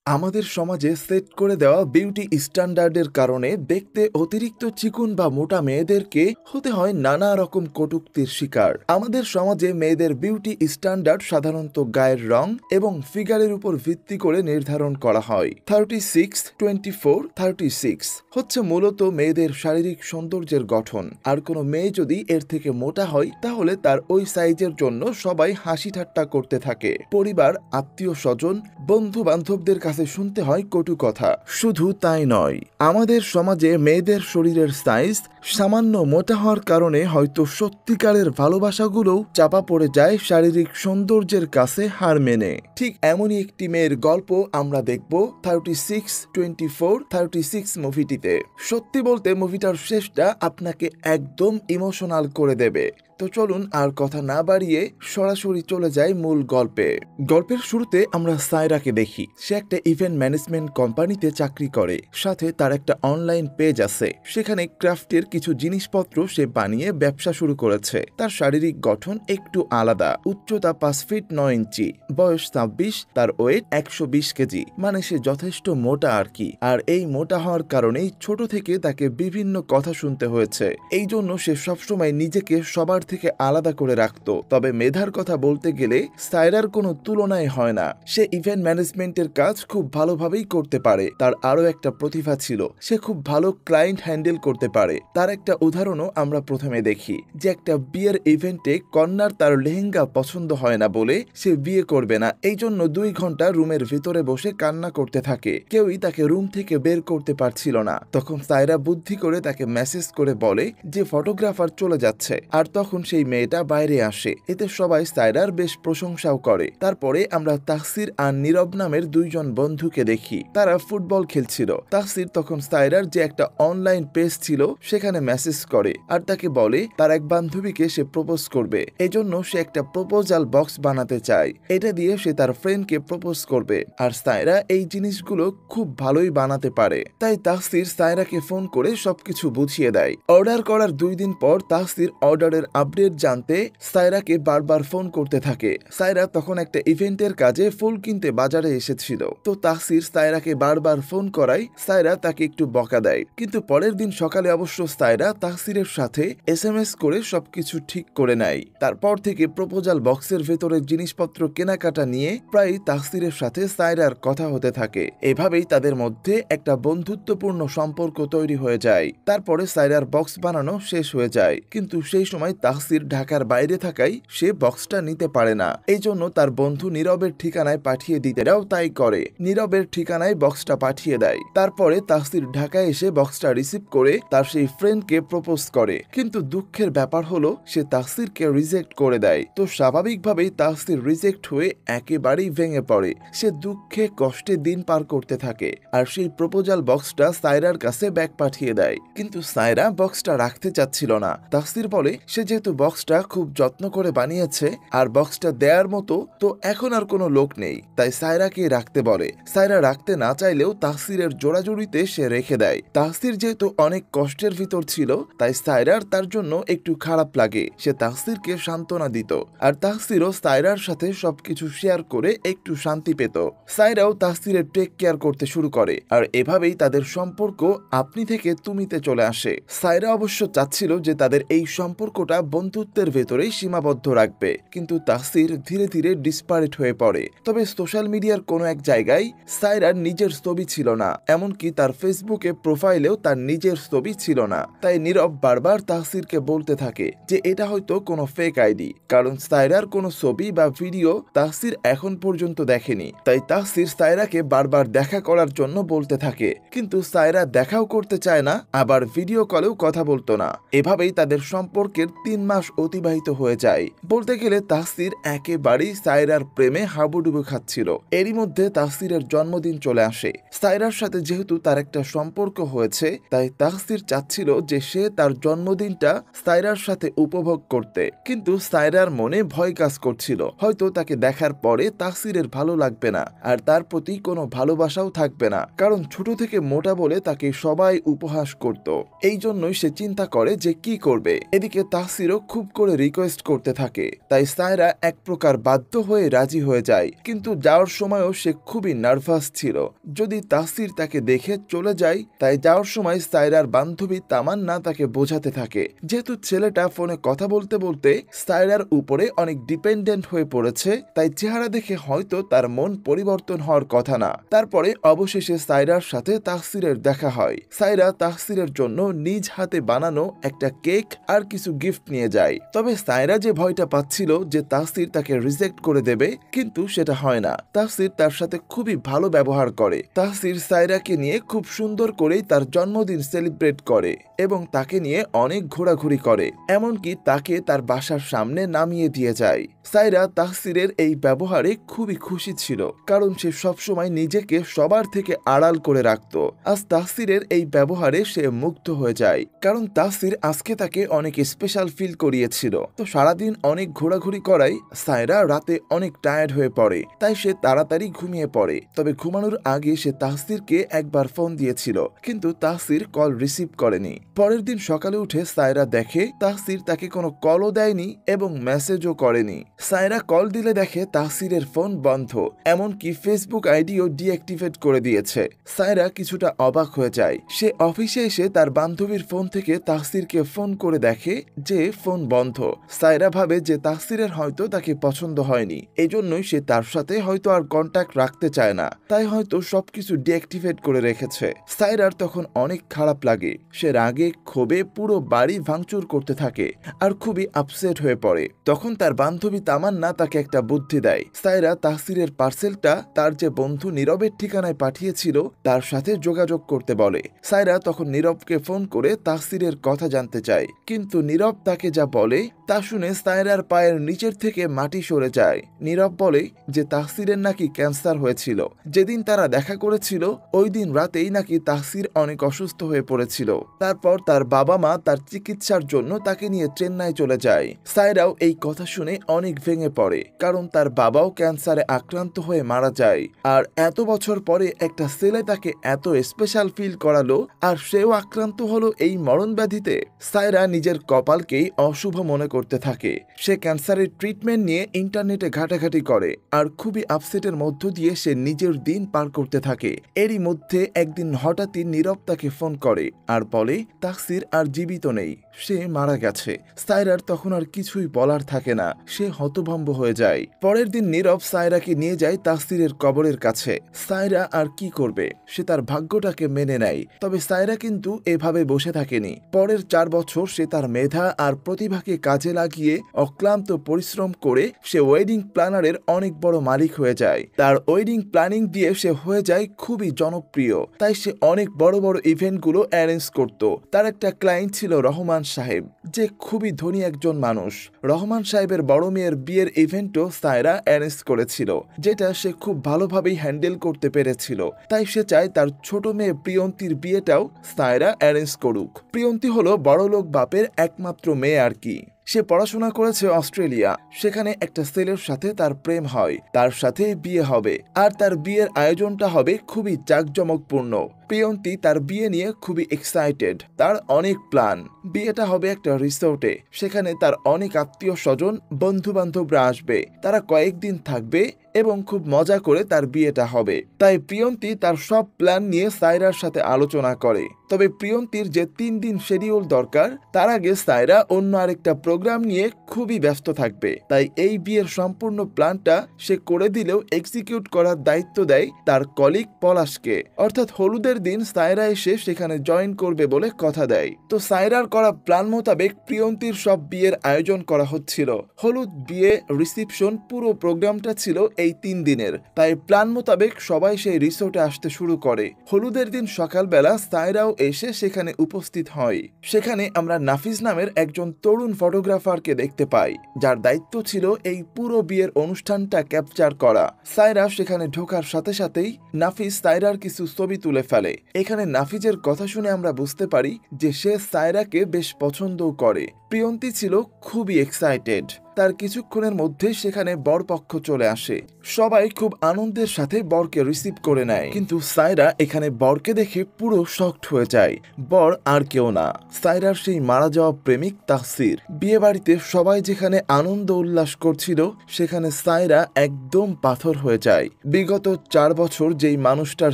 আমাদের সমাজে সেট করে দেওয়া বিউটি স্ট্যান্ডার্ডের কারণে দেখতে অতিরিক্ত চিকন বা মোটা মেয়েদেরকে হতে হয় নানা রকম কটূক্তির শিকার। আমাদের সমাজে মেয়েদের বিউটি স্ট্যান্ডার্ড সাধারণত গায়ের রং এবং ফিগারের উপর ভিত্তি করে নির্ধারণ করা হয়। 36, 24, 36 হচ্ছে মূলত মেয়েদের শারীরিক সৌন্দর্যের গঠন। আর কোনো মেয়ে যদি এর থেকে মোটা হয় তাহলে তার ওই সাইজের জন্য সবাই হাসি ঠাট্টা করতে থাকে। পরিবার, আত্মীয় স্বজন, বন্ধু বান্ধবদের কাছে শুনতে হয় কটু কথা। শুধু তাই নয়, আমাদের সমাজে মেয়েদের শরীরের সাইজ সামান্য মোটা হওয়ার কারণে হয়তো সত্যিকারের ভালোবাসাগুলোও চাপা পড়ে যায় শারীরিক সৌন্দর্যের কাছে হার মেনে। ঠিক এমনই একটি মেয়ের গল্প আমরা দেখব 36, 24, 36 মুভিটিতে। সত্যি বলতে মুভিটার শেষটা আপনাকে একদম ইমোশনাল করে দেবে। তো চলুন আর কথা না বাড়িয়ে সরাসরি চলে যাই মূল গল্পে। গল্পের শুরুতে আমরা সায়রাকে দেখি। সে একটা ইভেন্ট ম্যানেজমেন্ট কোম্পানিতে চাকরি করে, সাথে তার একটা অনলাইন পেজ আছে। সেখানে ক্রাফটের কিছু জিনিসপত্র সে বানিয়ে ব্যবসা শুরু করেছে। তার শারীরিক গঠন একটু আলাদা, উচ্চতা 5 ফিট 9 ইঞ্চি, বয়স 26, তার ওয়েট 120 কেজি, মানে সে যথেষ্ট মোটা আর কি। আর এই মোটা হওয়ার কারণেই ছোট থেকে তাকে বিভিন্ন কথা শুনতে হয়েছে। এই জন্য সে সবসময় নিজেকে সবার থেকে আলাদা করে রাখত। তবে মেধার কথা বলতে গেলে সায়রার কোনো তুলনায় হয় না। সে ইভেন্ট ম্যানেজমেন্টের কাজ খুব ভালোভাবেই করতে পারে। তার আরো একটা প্রতিভা ছিল, সে খুব ভালো ক্লায়েন্ট হ্যান্ডেল করতে পারে। তার একটা উদাহরণও আমরা প্রথমে দেখি, যে একটা বিয়ের ইভেন্টে কন্যার তার লেহেঙ্গা পছন্দ হয় না বলে সে বিয়ে করবে না। এই জন্য 2 ঘন্টা রুমের ভিতরে বসে কান্না করতে থাকে। কেউই তাকে রুম থেকে বের করতে পারছিল না। তখন সায়রা বুদ্ধি করে তাকে মেসেজ করে বলে যে ফটোগ্রাফার চলে যাচ্ছে। আর তখন সেই মেয়েটা বাইরে আসে। এতে সবাই সায়রার বেশ প্রশংসাও করে। তারপরে আমরা তাহসির আর নীরব নামের 2 জন বন্ধুকে দেখি। তারা ফুটবল খেলছিল। তাহসির তখন সায়রার যে একটা অনলাইন পেজ ছিল সেখানে মেসেজ করে আর তাকে বলে তার এক বান্ধবীকে সে প্রপোজ করবে। এজন্য সে একটা প্রপোজাল বক্স বানাতে চায়। এটা দিয়ে সে তার ফ্রেন্ডকে প্রপোজ করবে। আর সায়রা এই জিনিসগুলো খুব ভালোই বানাতে পারে। তাই তাহসির সায়রাকে ফোন করে সবকিছু বুঝিয়ে দেয়। অর্ডার করার 2 দিন পর তাহসির অর্ডারের আপডেট জানতে সায়রাকে বারবার ফোন করতে থাকে। সায়রা তখন একটা ইভেন্টের কাজে ফুল কিনতে বাজারে এসেছিল। তো তাহসির সায়রাকে বারবার ফোন করায় সায়রা তাকে একটু বকা দেয়। কিন্তু পরের দিন সকালে অবশ্য সায়রা তাহসিরের সাথে SMS করে সবকিছু ঠিক করে নেয়। তারপর থেকে প্রপোজাল বক্সের ভেতরের জিনিসপত্র কেনাকাটা নিয়ে প্রায় তাহসিরের সাথে সায়রার কথা হতে থাকে। এভাবেই তাদের মধ্যে একটা বন্ধুত্বপূর্ণ সম্পর্ক তৈরি হয়ে যায়। তারপরে সায়রার বক্স বানানো শেষ হয়ে যায়। কিন্তু সেই সময় তাহসির ঢাকার বাইরে থাকায় সে বক্সটা নিতে পারে না। এই জন্য তার বন্ধু নীরবের ঠিকানায় পাঠিয়ে দিতেরাও তাই করে। নীরবের ঠিকানায় বক্সটা পাঠিয়ে দেয়। তারপরে তাহসির ঢাকায় এসে বক্সটা রিসিভ করে তার সেই ফ্রেন্ডকে প্রপোজ করে। কিন্তু দুঃখের ব্যাপার হলো সে তাহসিরকে রিজেক্ট করে দেয়। তো স্বাভাবিকভাবেই তাহসির রিজেক্ট হয়ে একেবারেই ভেঙে পড়ে। সে দুঃখে কষ্টে দিন পার করতে থাকে। আর সেই প্রপোজাল বক্সটা সায়রার কাছে ব্যাক পাঠিয়ে দেয়। কিন্তু সায়রা বক্সটা রাখতে চাচ্ছিল না। তাহসির বলে সে যেহেতু বক্সটা খুব যত্ন করে বানিয়েছে আর বক্সটা দেওয়ার মতো তো এখন আর কোনো লোক নেই, তাই সায়রাকে রাখতে বলে। সায়রা রাখতে না চাইলেও তাহসিরের জোড়াজুড়িতে সে রেখে দেয়। তাহসির যেহেতু অনেক কষ্টের ভিতর ছিল তাই সায়রার তার জন্য একটু খারাপ লাগে। সে তাহসিরকে সান্ত্বনা দিত আর তাহসিরও সায়রার সাথে সবকিছু শেয়ার করে একটু শান্তি পেত। সায়রাও তাহসিরের টেক কেয়ার করতে শুরু করে আর এভাবেই তাদের সম্পর্ক আপনি থেকে তুমিতে চলে আসে। সায়রা অবশ্য চাচ্ছিল যে তাদের এই সম্পর্কটা বন্ধুত্বের ভেতরেই সীমাবদ্ধ রাখবে, কিন্তু তাহসির ধীরে ধীরে ডিসপারেট হয়ে পড়ে। তবে সোশ্যাল মিডিয়ার কোনো এক জায়গায় সায়রার নিজের ছবি ছিল না, এমনকি তার ফেসবুকে প্রোফাইলেও তার নিজের ছবি ছিল না। তাই নীরব বারবার তাহসিরকে বলতে থাকে যে এটা হয়তো কোনো ফেক আইডি, কারণ সায়রার কোনো ছবি বা ভিডিও তাহসির এখন পর্যন্ত দেখেনি। তাই তাহসির সায়রাকে বারবার দেখা করার জন্য বলতে থাকে, কিন্তু সায়রা দেখাও করতে চায় না, আবার ভিডিও কলেও কথা বলতো না। এভাবেই তাদের সম্পর্কের 3 মাস অতিবাহিত হয়ে যায়। বলতে গেলে তাহসির একেবারেই সায়রার প্রেমে হাবুডুবু খাচ্ছিল। এরই মধ্যে তাহসিরের জন্মদিন চলে আসে। সায়রার সাথে যেহেতু তার একটা সম্পর্ক হয়েছে তাই তাহসির চাচ্ছিল যে সে তার জন্মদিনটা সায়রার সাথে উপভোগ করতে। কিন্তু সায়রার মনে ভয় কাজ করছিল, হয়তো তাকে দেখার পরে তাহসিরের ভালো লাগবে না আর তার প্রতি কোনো ভালোবাসাও থাকবে না, কারণ ছোট থেকে মোটা বলে তাকে সবাই উপহাস করত। এই জন্যই সে চিন্তা করে যে কি করবে। এদিকে তাহসির তাহসিরও খুব করে রিকোয়েস্ট করতে থাকে, তাই সায়রা এক প্রকার বাধ্য হয়ে রাজি হয়ে যায়। কিন্তু যাওয়ার সময়ও সে খুবই নার্ভাস ছিল, যদি তাহসির তাকে দেখে চলে যায়। তাই যাওয়ার সময় সায়রার বান্ধবী তামান্না তাকে বোঝাতে থাকে, যেহেতু ছেলেটা ফোনে কথা বলতে বলতে সায়রার উপরে অনেক ডিপেন্ডেন্ট হয়ে পড়েছে, তাই চেহারা দেখে হয়তো তার মন পরিবর্তন হওয়ার কথা না। তারপরে অবশেষে সায়রার সাথে তাহসিরের দেখা হয়। সায়রা তাহসিরের জন্য নিজ হাতে বানানো একটা কেক আর কিছু গিফট নিয়ে যায়। তবে সায়রা যে ভয়টা পাচ্ছিল যে তাহসির তাকে রিজেক্ট করে দেবে, কিন্তু সেটা হয় না। তাহসির তার সাথে খুবই ভালো ব্যবহার করে। তাহসির সায়রাকে নিয়ে খুব সুন্দর করেই তার জন্মদিন সেলিব্রেট করে এবং তাকে নিয়ে অনেক ঘোরাঘুরি করে, এমনকি তাকে তার বাসার সামনে নামিয়ে দিয়ে যায়। সায়রা তাহসিরের এই ব্যবহারে খুবই খুশি ছিল, কারণ সে সবসময় নিজেকে সবার থেকে আড়াল করে রাখত। আজ তাহসিরের এই ব্যবহারে সে মুগ্ধ হয়ে যায়, কারণ তাহসির আজকে তাকে অনেক স্পেশাল ফিল করিয়েছিল। তো সারাদিন অনেক ঘোরাঘুরি করায় সায়রা রাতে অনেক টায়ার্ড হয়ে পড়ে, তাই সে তাড়াতাড়ি ঘুমিয়ে পড়ে। তবে ঘুমানোর আগে সে তাহসিরকে একবার ফোন দিয়েছিল, কিন্তু তাহসির কল রিসিভ করেনি। পরের দিন সকালে উঠে সায়রা দেখে তাহসির তাকে কোনো কলও দেয়নি এবং মেসেজও করেনি। সায়রা কল দিলে দেখে তাহসিরের ফোন বন্ধ, এমনকি ফেসবুক আইডিও ডিঅ্যাক্টিভেট করে দিয়েছে। সায়রা কিছুটা অবাক হয়ে যায়। সে অফিসে এসে তার বান্ধবীর ফোন থেকে তাহসিরকে ফোন করে দেখে যে ফোন বন্ধ। সায়রা ভাবে যে তাহসিরের হয়তো তাকে পছন্দ হয়নি, এজন্যই সে তার সাথে হয়তো আর কন্ট্যাক্ট রাখতে চায় না, তাই হয়তো সবকিছু ডিঅ্যাক্টিভেট করে রেখেছে। সায়রার তখন অনেক খারাপ লাগে। সে রাগে ক্ষোভে পুরো বাড়ি ভাঙচুর করতে থাকে আর খুবই আপসেট হয়ে পড়ে। তখন তার বান্ধবী তামান্না তাকে একটা বুদ্ধি দেয়। সায়রা তাহসিরের পার্সেলটা তার যে বন্ধু নীরবের ঠিকানায় পাঠিয়েছিল তার সাথে যোগাযোগ করতে বলে। সায়রা তখন নীরবকে ফোন করে তাহসিরের কথা জানতে চায়, কিন্তু নীরব তাকে যা বলে তা শুনে সায়রার পায়ের নিচের থেকে মাটি সরে যায়। নীরব বলে যে তাহসিরের নাকি ক্যান্সার হয়েছিল। যেদিন তারা দেখা করেছিল ওই দিন রাতেই নাকি তাহসির অনেক অসুস্থ হয়ে পড়েছিল। তারপর তার বাবা মা তার চিকিৎসার জন্য তাকে নিয়ে চেন্নাই চলে যায়। সায়রাও এই কথা শুনে অনেক ভেঙে পড়ে, কারণ তার বাবাও ক্যান্সারে আক্রান্ত হয়ে মারা যায়। আর এত বছর পরে একটা ছেলে তাকে এত স্পেশাল ফিল করালো, আর সেও আক্রান্ত হলো এই মরণ ব্যাধিতে। সায়রা নিজের কপালকেই অশুভ মনে করতে থাকে। সে ক্যান্সারের ট্রিটমেন্ট নিয়ে ইন্টারনেটে ঘাটাঘাটি করে আর খুবই আপসেটের মধ্য দিয়ে সে নিজের দিন পার করতে থাকে। এরই মধ্যে একদিন হঠাৎই নীরব তাকে ফোন করে আর বলে তাহসির আর জীবিত নেই, সে মারা গেছে। সায়রার তখন আর কিছুই বলার থাকে না, সে হতভম্ব হয়ে যায়। পরের দিন নীরব সায়রাকে নিয়ে যায় তাহসিরের কবরের কাছে। সায়রা আর কি করবে, সে তার ভাগ্যটাকে মেনে নেয়। তবে সায়রা কিন্তু এভাবে বসে থাকেনি। পরের 4 বছর সে তার মেধা আর প্রতিভাকে কাজে লাগিয়ে অক্লান্ত পরিশ্রম করে সে ওয়েডিং প্ল্যানারের অনেক বড় মালিক হয়ে যায়। তার ওয়েডিং প্ল্যানিং দিয়ে সে হয়ে যায় খুবই জনপ্রিয়, তাই সে অনেক বড় বড় ইভেন্টগুলো অ্যারেঞ্জ করত। তার একটা ক্লায়েন্ট ছিল রহমান সাহেব, যে খুবই ধনী একজন মানুষ। রহমান সাহেবের বড় মেয়ের বিয়ের ইভেন্টও সায়রা অ্যারেঞ্জ করেছিল, যেটা সে খুব ভালোভাবেই হ্যান্ডেল করতে পেরেছিল। তাই সে চায় তার ছোট মেয়ে প্রিয়ন্তীর বিয়েটাও সায়রা অ্যারেঞ্জ করুক। প্রিয়ন্তী হলো বড়লোক বাপের একমাত্র মেয়ে আর কি। সে পড়াশোনা করেছে অস্ট্রেলিয়া। সেখানে একটা ছেলের সাথে তার প্রেম হয়, তার সাথে বিয়ে হবে, আর তার বিয়ের আয়োজনটা হবে খুবই জাঁকজমকপূর্ণ। প্রিয়ন্তী তার বিয়ে নিয়ে খুবই এক্সাইটেড। তার অনেক প্ল্যান। বিয়েটা হবে একটা রিসোর্টে, সেখানে তার অনেক আত্মীয় স্বজন বন্ধু বান্ধবরা আসবে। তারা কয়েকদিন থাকবে এবং খুব মজা করে তার বিয়েটা হবে। তাই প্রিয়ন্তী তার সব প্ল্যান নিয়ে সায়রার সাথে আলোচনা করে। তবে প্রিয়ন্তীর যে 3 দিন শিডিউল দরকার, তার আগে সায়রা অন্য আরেকটা প্রোগ্রাম নিয়ে খুবই ব্যস্ত থাকবে। তাই এই বিয়ের সম্পূর্ণ প্ল্যানটা সে করে দিলেও এক্সিকিউট করার দায়িত্ব দেয় তার কলিগ পলাশকে। অর্থাৎ হলুদের দিন সায়রা এসে সেখানে জয়েন করবে বলে কথা দেয়। তো সায়রার করা প্ল্যান মোতাবেক প্রিয়ন্তীর সব বিয়ের আয়োজন করা হচ্ছিল। হলুদ, বিয়ে, রিসিপশন, পুরো প্রোগ্রামটা ছিল এই 3 দিনের। তাই প্ল্যান মোতাবেক সবাই সেই রিসোর্টে আসতে শুরু করে। হলুদের দিন সকালবেলা সায়রাও এসে সেখানে উপস্থিত হয়। সেখানে আমরা নাফিস নামের একজন তরুণ ফটোগ্রাফারকে দেখতে পাই, যার দায়িত্ব ছিল এই পুরো বিয়ের অনুষ্ঠানটা ক্যাপচার করা। সায়রা সেখানে ঢোকার সাথে সাথেই নাফিস সায়রার কিছু ছবি তুলে ফেলে। এখানে নাফিজের কথা শুনে আমরা বুঝতে পারি যে সে সায়রাকে বেশ পছন্দও করে। প্রিয়ন্তী ছিল খুবই এক্সাইটেড। তার কিছুক্ষণের মধ্যে সেখানে বরপক্ষ চলে আসে। সবাই খুব আনন্দের সাথে বরকে রিসিভ করে নেয়, কিন্তু সায়রা এখানে বরকে দেখে পুরো শকড হয়ে যায়। বর আর কেউ না, সায়রার সেই মারা যাওয়া প্রেমিক তাহসির। বিয়ে বাড়িতে সবাই যেখানে আনন্দ উল্লাস করছিল, সেখানে সায়রা একদম পাথর হয়ে যায়। বিগত 4 বছর যেই মানুষটার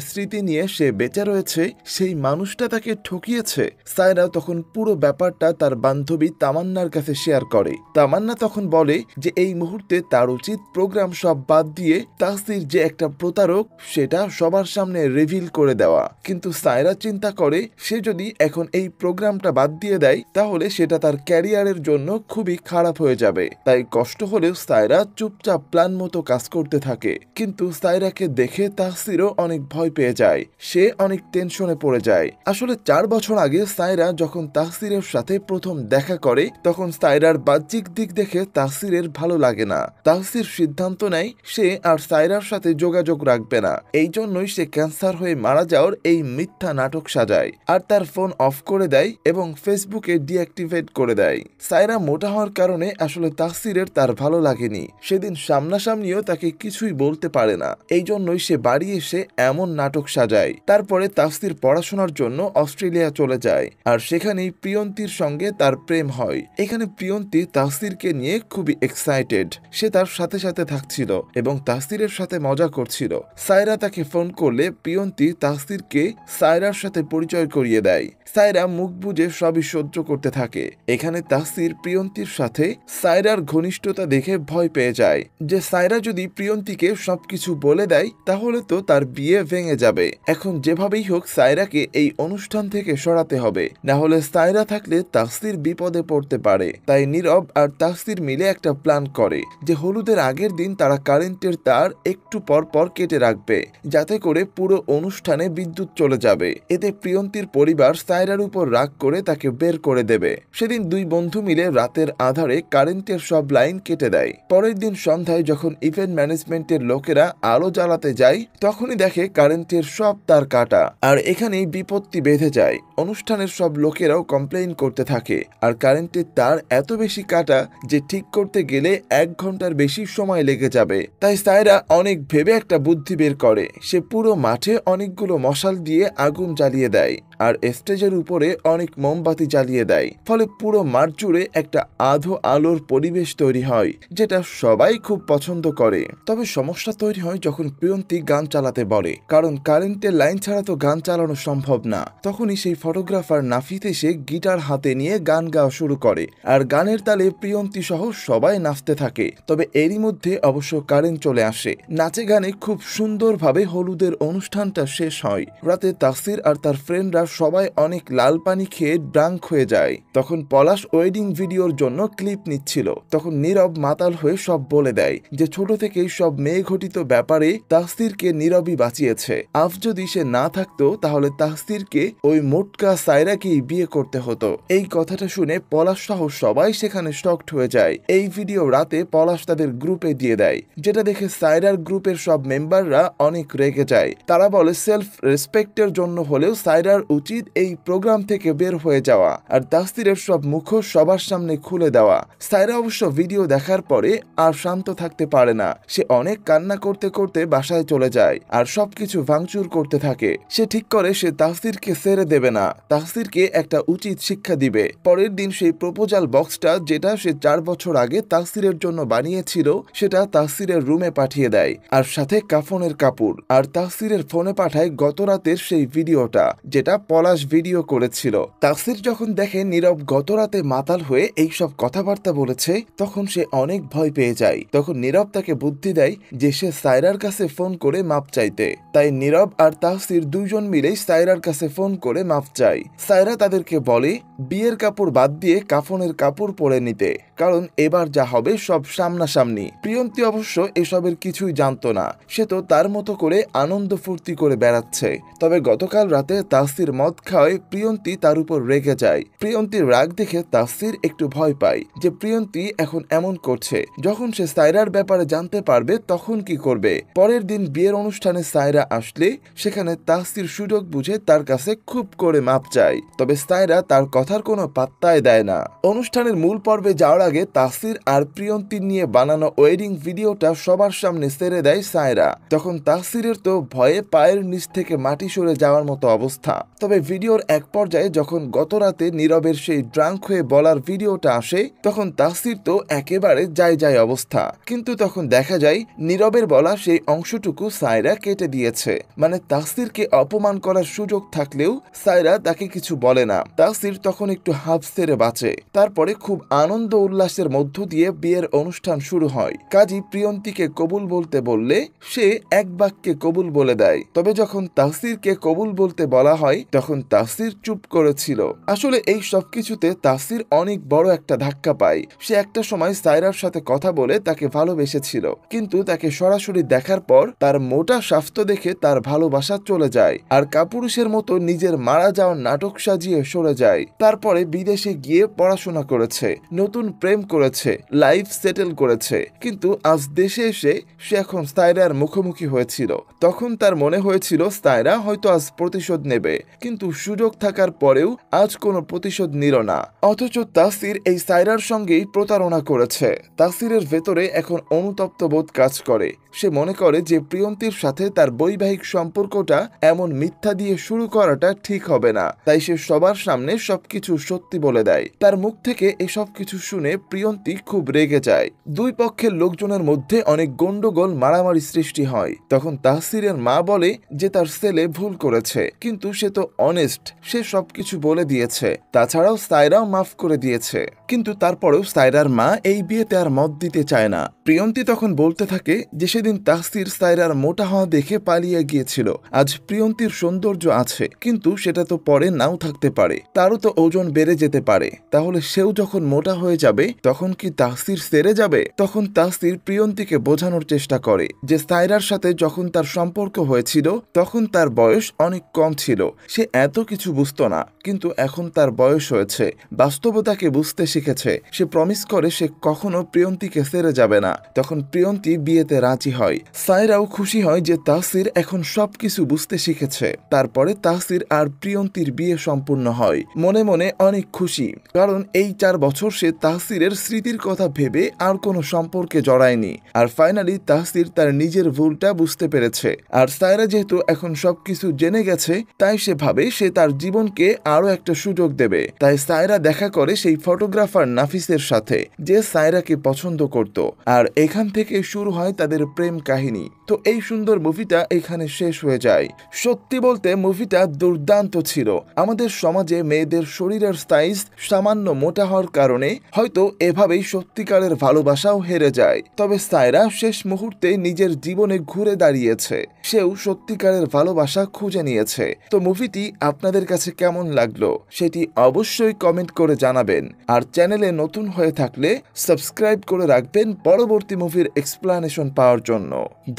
স্মৃতি নিয়ে সে বেঁচে রয়েছে, সেই মানুষটা তাকে ঠকিয়েছে। সায়রা তখন পুরো ব্যাপারটা তার বান্ধবী তামান্নার কাছে শেয়ার করে। তামান্না তখন বলে যে এই মুহূর্তে তার উচিত প্রোগ্রাম সব বাদ দিয়ে তাহসির যে একটা প্রতারক সেটা সবার সামনে রিভিল করে দেওয়া। কিন্তু সায়রা চিন্তা করে সে যদি এখন এই প্রোগ্রামটা বাদ দিয়ে দেয় তাহলে সেটা তার ক্যারিয়ারের জন্য খুবই খারাপ হয়ে যাবে। তাই কষ্ট হলেও সায়রা চুপচাপ প্ল্যান মতো কাজ করতে থাকে। কিন্তু সায়রাকে দেখে তাহসিরও অনেক ভয় পেয়ে যায়, সে অনেক টেনশনে পড়ে যায়। আসলে 4 বছর আগে সায়রা যখন তাহসিরের সাথে প্রথম দেখা করে তখন সায়রার বাহ্যিক দিক দেখে তাহসিরের ভালো লাগে না। তাহসির সিদ্ধান্ত নেয় সে আর সায়রার সাথে যোগাযোগ রাখবে না। এই জন্যই সে ক্যান্সার হয়ে মারা যাওয়ার এই মিথ্যা নাটক সাজায় আর তার ফোন অফ করে দেয় এবং ফেসবুকে ডিঅ্যাক্টিভেট করে দেয়। সায়রা মোটা হওয়ার কারণে আসলে তাহসিরের তার ভালো লাগেনি। সেদিন সামনাসামনিও তাকে কিছুই বলতে পারে না, এই জন্যই সে বাড়ি এসে এমন নাটক সাজায়। তারপরে তাহসির পড়াশোনার জন্য অস্ট্রেলিয়া চলে যায় আর সেখানেই প্রিয়ন্তীর সঙ্গে তার প্রেম হয়। এখানে প্রিয়ন্তী তাহসিরকে নিয়ে খুবই এক্সাইটেড। সে তার সাথে সাথে থাকছিল এবং তাহসিরের সাথে মজা করছিল। সায়রা তাকে ফোন করলে প্রিয়ন্তী তাহসিরকে সায়রার সাথে পরিচয় করিয়ে দেয়। সায়রা মুখ বুজে সবই সহ্য করতে থাকে। এখানে তাহসির প্রিয়ন্তীর সাথে সায়রার ঘনিষ্ঠতা দেখে ভয় পেয়ে যায় যে সায়রা যদি প্রিয়ন্তীকে সবকিছু বলে দেয় তাহলে তো তার বিয়ে ভেঙে যাবে। এখন যেভাবেই হোক সায়রাকে এই অনুষ্ঠান থেকে সরাতে হবে, না হলে সায়রা থাকলে তাহসির বিপদে পড়তে পারে। তাই নীরব আর তাহসির মিলে একটা প্ল্যান করে যে হলুদের আগের দিন তারা কারেন্টের তার একটু পর পর কেটে রাখবে, যাতে করে পুরো অনুষ্ঠানে বিদ্যুৎ চলে যাবে। এতে প্রিয়ন্তীর পরিবার সায়রার উপর রাগ করে তাকে বের করে দেবে। সেদিন দুই বন্ধু মিলে রাতের আধারে কারেন্টের সব লাইন কেটে দেয়। পরের দিন সন্ধ্যায় যখন ইভেন্ট ম্যানেজমেন্টের লোকেরা আলো জ্বালাতে যায় তখনই দেখে কারেন্টের সব তার কাটা আর এখানেই বিপত্তি বেঁধে যায়। অনুষ্ঠানের সব লোকেরাও কমপ্লেইন করতে থাকে আর কারেন্টের তার এত বেশি কাটা যে ঠিক করতে গেলে 1 ঘন্টার বেশি সময় লেগে যাবে। তাই সায়রা অনেক ভেবে একটা বুদ্ধি বের করে। সে পুরো মাঠে অনেকগুলো মশাল দিয়ে আগুন জ্বালিয়ে দেয় আর স্টেজের উপরে অনেক মোমবাতি জ্বালিয়ে দেয়। ফলে পুরো মাঠ জুড়ে একটা আধো আলোর পরিবেশ তৈরি হয়, যেটা সবাই খুব পছন্দ করে। তবে সমস্যা তৈরি হয় যখন প্রিয়ন্তী গান চালাতে বলে, কারণ কারেন্টের লাইন ছাড়া তো গান চালানো সম্ভব না। তখনই সেই ফটোগ্রাফার নাফিত এসে গিটার হাতে নিয়ে গান গাওয়া শুরু করে আর গানের তালে প্রিয়ন্তী সহ সবাই নাচতে থাকে। তবে এরই মধ্যে অবশ্য কারেন্ট চলে আসে। নাচে গানে খুব সুন্দরভাবে হলুদের অনুষ্ঠানটা শেষ হয়। রাতে তাহসির আর তার ফ্রেন্ডরা সবাই অনেক লাল পানি খেয়ে ড্রাঙ্ক হয়ে যায়। তখন পলাশ ওয়েডিং ভিডিওর জন্য ক্লিপ নিচ্ছিল। তখন নীরব মাতাল হয়ে সব বলে দেয় যে ছোট থেকেই সব মেয়ে ঘটিত ব্যাপারে তাহসিরকে নীরবই বাঁচিয়েছে। আফ যদি সে না থাকতো তাহলে তাহসিরকে ওই মোটকা সায়রাকেই বিয়ে করতে হতো। এই কথাটা শুনে পলাশ সহ সবাই সেখানে শকড হয়ে যায়। এই ভিডিও রাতে পলাশ তাদের গ্রুপে দিয়ে দেয়, যেটা দেখে সায়রার গ্রুপের সব মেম্বাররা অনেক রেগে যায়। তারা বলে সেলফ রেসপেক্টের জন্য হলেও সায়রার উচিত এই প্রোগ্রাম থেকে বের হয়ে যাওয়া আর তাহসিরের সব মুখোশ সবার সামনে খুলে দেওয়া। সায়রা অবশ্য ভিডিও দেখার পরে আর শান্ত থাকতে পারে না। সে অনেক কান্না করতে করতে বাসায় চলে যায় আর সবকিছু ভাঙচুর করতে থাকে। সে ঠিক করে সে তাহসিরকে ছেড়ে দেবে না, তাহসিরকে একটা উচিত শিক্ষা দিবে। পরের দিন সেই প্রপোজাল বক্সটা যেটা সে 4 বছর আগে তাহসিরের জন্য বানিয়েছিল সেটা তাহসিরের রুমে পাঠিয়ে দেয় আর সাথে কাফনের কাপড়। আর তাহসিরের ফোনে পাঠায় গত রাতের সেই ভিডিওটা যেটা পলাশ ভিডিও করেছিল। তাহসির যখন দেখে নীরব গত রাতে মাতাল হয়ে এইসব কথাবার্তা বলেছে তখন সে অনেক ভয় পেয়ে যায়। তখন নীরব তাকে বুদ্ধি দেয় যে সে সায়রার কাছে ফোন করে মাপ চাইতে। তাই নীরব আর তাহসির দুইজন মিলেই সায়রার কাছে ফোন করে মাপ চায়। সায়রা তাদেরকে বলে বিয়ের কাপড় বাদ দিয়ে কাফনের কাপড় পরে নিতে, কারণ এবার যা হবে সব সামনাসামনি। প্রিয়ন্তী অবশ্য এসবের কিছুই জানতো না, সে তো তার মতো করে আনন্দ ফুর্তি করে বেড়াচ্ছে। তবে গতকাল রাতে তাহসির মদ খাওয়ায় প্রিয়ন্তী তার উপর রেগে যায়। প্রিয়ন্তীর রাগ দেখে তাসসির একটু ভয় পায় যে প্রিয়ন্তী এখন এমন করছে। যখন সে সায়রার ব্যাপারে জানতে পারবে তখন কি করবে। পরের দিন বিয়ের অনুষ্ঠানে সায়রা আসলে সেখানে তাসসির সুযোগ বুঝে তার কাছে খুব করে মাপ চায়, তবে সায়রা তার কথার কোনো পাত্তাই দেয় না। অনুষ্ঠানের মূল পর্বে যাওয়ার আগে তাসসির আর প্রিয়ন্তী নিয়ে বানানো ওয়েডিং ভিডিওটা সবার সামনে ছেড়ে দেয় সায়রা। তখন তাসসিরের তো ভয়ে পায়ের নিচ থেকে মাটি সরে যাওয়ার মতো অবস্থা। তবে ভিডিওর এক পর্যায়ে যখন গতরাতে নীরবের সেই ড্রাঙ্ক হয়ে বলার ভিডিওটা আসে তখন তাসসির তো একেবারে যায় অবস্থা। কিন্তু তখন দেখা যায় নীরবের বলা সেই অংশটুকু সায়রা কেটে দিয়েছে। মানে তাসসিরকে অপমান করার সুযোগ থাকলেও সায়রা তাকে কিছু বলে না। তাসসির তখন একটু হাফ ছেড়ে বাঁচে। তারপরে খুব আনন্দ উল্লাসের মধ্য দিয়ে বিয়ের অনুষ্ঠান শুরু হয়। কাজী প্রিয়ন্তীকে কবুল বলতে বললে সে এক বাক্যে কবুল বলে দেয়। তবে যখন তাসসিরকে কবুল বলতে বলা হয় তখন তাসসির চুপ করেছিল। আসলে এই সবকিছুতে তাসসির অনেক বড় একটা ধাক্কা পায়। সে একটা সময় সায়রার সাথে কথা বলে তাকে ভালোবেসেছিল, কিন্তু তাকে সরাসরি দেখার পর তার মোটা স্বাস্থ্য দেখে তার ভালোবাসা চলে যায় আর কাপুরুষের মতো নিজের মারা যাওয়ার নাটক সাজিয়ে সরে যায়। তারপরে বিদেশে গিয়ে পড়াশোনা করেছে, নতুন প্রেম করেছে, লাইফ সেটেল করেছে। কিন্তু আজ দেশে এসে সে এখন সায়রার মুখোমুখি হয়েছিল। তখন তার মনে হয়েছিল সায়রা হয়তো আজ প্রতিশোধ নেবে, কিন্তু সুযোগ থাকার পরেও আজ কোনো প্রতিশোধ নিল না। অথচ তাসসির এই সায়রার সঙ্গেই প্রতারণা করেছে। তাসসিরের ভেতরে এখন অনুতপ্ত বোধ কাজ করে। সে মনে করে যে প্রিয়ন্তীর সাথে তার বৈবাহিক সম্পর্কটা এমন মিথ্যা দিয়ে শুরু করাটা ঠিক হবে না। তাই সে সবার সামনে সবকিছু সত্যি বলে দেয়। তার মুখ থেকে এসব কিছু শুনে প্রিয়ন্তী খুব রেগে যায়। দুই পক্ষের লোকজনের মধ্যে অনেক গন্ডগোল মারামারি সৃষ্টি হয়। তখন তাসসিরের মা বলে যে তার ছেলে ভুল করেছে, কিন্তু সে তো অনেস্ট, সে সবকিছু বলে দিয়েছে। তাছাড়াও সায়রাও মাফ করে দিয়েছে। কিন্তু তারপরেও সায়রার মা এই বিয়েতে আর মত দিতে চায় না। প্রিয়ন্তী তখন বলতে থাকে যে সেদিন তাসসির সায়রার মোটা হওয়া দেখে পালিয়ে গিয়েছিল। আজ প্রিয়ন্তীর সৌন্দর্য আছে, কিন্তু সেটা তো পরে নাও থাকতে পারে, তারও তো ওজন বেড়ে যেতে পারে। তাহলে সেও যখন মোটা হয়ে যাবে তখন কি তাসসির সেরে যাবে? তখন তাসসির প্রিয়ন্তীকে বোঝানোর চেষ্টা করে যে সায়রার সাথে যখন তার সম্পর্ক হয়েছিল তখন তার বয়স অনেক কম ছিল, সে এত কিছু বুঝতো না। কিন্তু এখন তার বয়স হয়েছে, বাস্তবতাকে বুঝতে শিখেছে। সে প্রমিস করে সে কখনো প্রিয়ন্তীকে ছেড়ে যাবে না। তখন প্রিয়ন্তী বিয়েতে রাজি হয়। সায়রাও খুশি হয় যে তাসসির এখন সবকিছু বুঝতে শিখেছে। তারপরে তাসসির আর প্রিয়ন্তীর বিয়ে সম্পূর্ণ হয়। মনে মনে অনেক খুশি, কারণ এই 4 বছর সে তাসসিরের স্মৃতির কথা ভেবে আর কোনো সম্পর্কে জড়ায়নি। আর ফাইনালি তাসসির তার নিজের ভুলটা বুঝতে পেরেছে। আর সায়রা যেহেতু এখন সবকিছু জেনে গেছে তাই সে ভাবে সে তার জীবনকে আরো একটা সুযোগ দেবে। তাই সায়রা দেখা করে সেই ফটোগ্রাফার নাফিসের সাথে, যে সায়রাকে পছন্দ করত। আর এখান থেকে শুরু হয় তাদের প্রেম কাহিনী। তো এই সুন্দর মুভিটা এখানে শেষ হয়ে যায়। সত্যি বলতে মুভিটা দুর্দান্ত ছিল। আমাদের সমাজে মেয়েদের শরীরের সাইজ সামান্য মোটা হওয়ার কারণে হয়তো এভাবেই সত্যিকারের ভালোবাসাও হেরে যায়। তবে সায়রা শেষ মুহূর্তে নিজের জীবনে ঘুরে দাঁড়িয়েছে, সেও সত্যিকারের ভালোবাসা খুঁজে নিয়েছে। তো মুভিটি আপনাদের কাছে কেমন লাগলো সেটি অবশ্যই কমেন্ট করে জানাবেন। আর চ্যানেলে নতুন হয়ে থাকলে সাবস্ক্রাইব করে রাখবেন পরবর্তী মুভির এক্সপ্লানেশন পাওয়ার জন্য।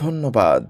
ধন্যবাদ।